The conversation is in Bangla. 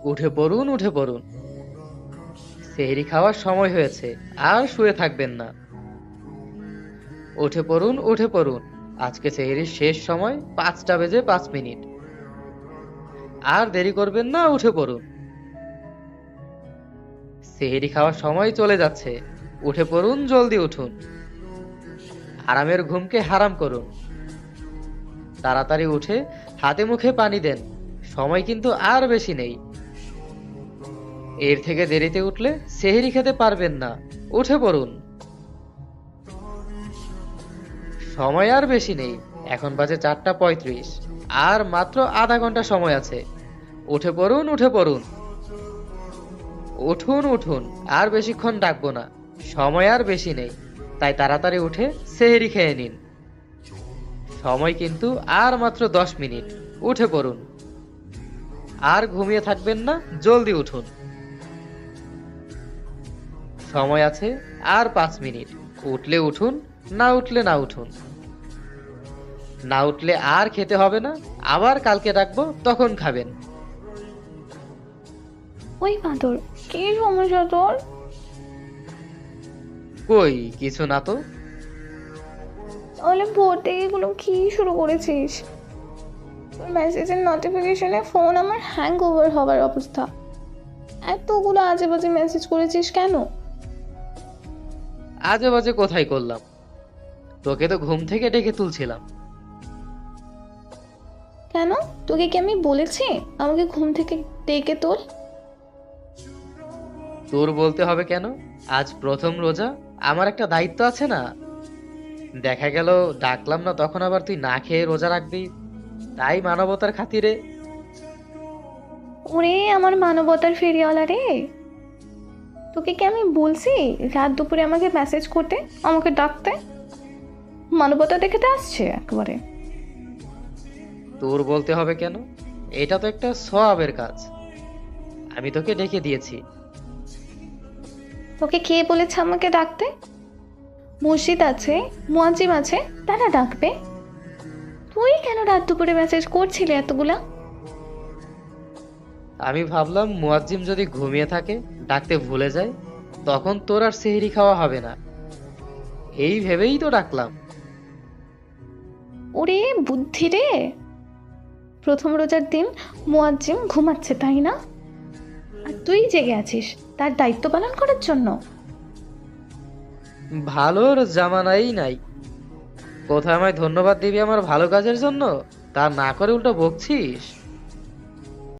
উঠে পড়ুন, উঠে পড়ুন। সেহরি খাওয়ার সময় হয়েছে, আর শুয়ে থাকবেন না। উঠে পড়ুন, উঠে পড়ুন। আজকে সেহরির শেষ সময় 5টা বেজে 5 মিনিট। আর দেরি করবেন না, উঠে পড়ুন। সেহরি খাওয়ার সময় চলে যাচ্ছে, উঠে পড়ুন, জলদি উঠুন। আরামের ঘুমকে হারাম করুন। তাড়াতাড়ি উঠে হাতে মুখে পানি দেন, সময় কিন্তু আর বেশি নেই। এর থেকে দেরিতে উঠলে সেহরি খেতে পারবেন না। উঠে পড়ুন। সময় আর বেশি নেই, এখন বাজে 4টা 35। আর মাত্র আধা ঘন্টা সময় আছে। উঠে পড়ুন, উঠে পড়ুন। উঠুন, উঠুন। আর বেশিক্ষণ ডাকবো না, সময় আর বেশি নেই। তাই তাড়াতাড়ি উঠে সেহরি খেয়ে নিন। সময় কিন্তু আর মাত্র 10 মিনিট। উঠে পড়ুন। আর ঘুমিয়ে থাকবেন না, জলদি উঠুন। সময় আছে আর 5 মিনিট। উঠলে উঠুন, না উঠলে না উঠুন। না উঠলে আর খেতে হবে না, আবার কালকে ডাকবো, তখন খাবেন। ওই বাদর, কি সমস্যা তোর? কই কিছু না তো। তাহলে ভোর থেকে এগুলো কি শুরু করেছিস? তোর মেসেজের নোটিফিকেশনে ফোন আমার হ্যাং ওভার হওয়ার অবস্থা। এতগুলো আজে বাজে মেসেজ করেছিস কেন? আজে বাজে কোথায় করলাম? তোকে তো ঘুম থেকে ডেকে তুলছিলাম। কেন? তোকে কি আমি বলেছি আমাকে ঘুম থেকে ডেকে তোল? তোর বলতে হবে কেন? আজ প্রথম রোজা, আমার একটা দায়িত্ব আছে না? দেখা গেল ডাকলাম না, তখন আবার তুই না খেয়ে রোজা রাখবি। তাই মানবতার খাতিরে। ওরে আমার মানবতার ফেরিওয়ালা রে, তোকে কি আমি বলছি রাত দুপুরে আমাকে মেসেজ করতে, আমাকে ডাকতে? মানবতা দেখাতে আসছে একবারে। তোর বলতে হবে কেন? এটা তো একটা সওয়াবের কাজ। আমি তোকে ডেকে দিয়েছি। তোকে কে বলেছে আমাকে ডাকতে? মসজিদ আছে, মুয়াজ্জিম আছে, তারা ডাকবে। তুই কেন রাত দুপুরে মেসেজ করছিলি এতগুলা? আমি ভাবলাম মুয়াজ্জিম যদি ঘুমিয়ে থাকে, ডাকতে ভুলে যায়, তখন তোর আর সেহরি খাওয়া হবে না। এই ভেবেই তো ডাকলাম। ওরে বুদ্ধি রে, প্রথম রোজার দিন মুয়াজ্জিম ঘুমাচ্ছে তাই না? আর তুই জেগে আছিস তার দায়িত্ব পালন করার জন্য। ভালোর জামানাই নাই। কোথায় আমায় ধন্যবাদ দিবি আমার ভালো কাজের জন্য, তা না করে উল্টো বকছিস।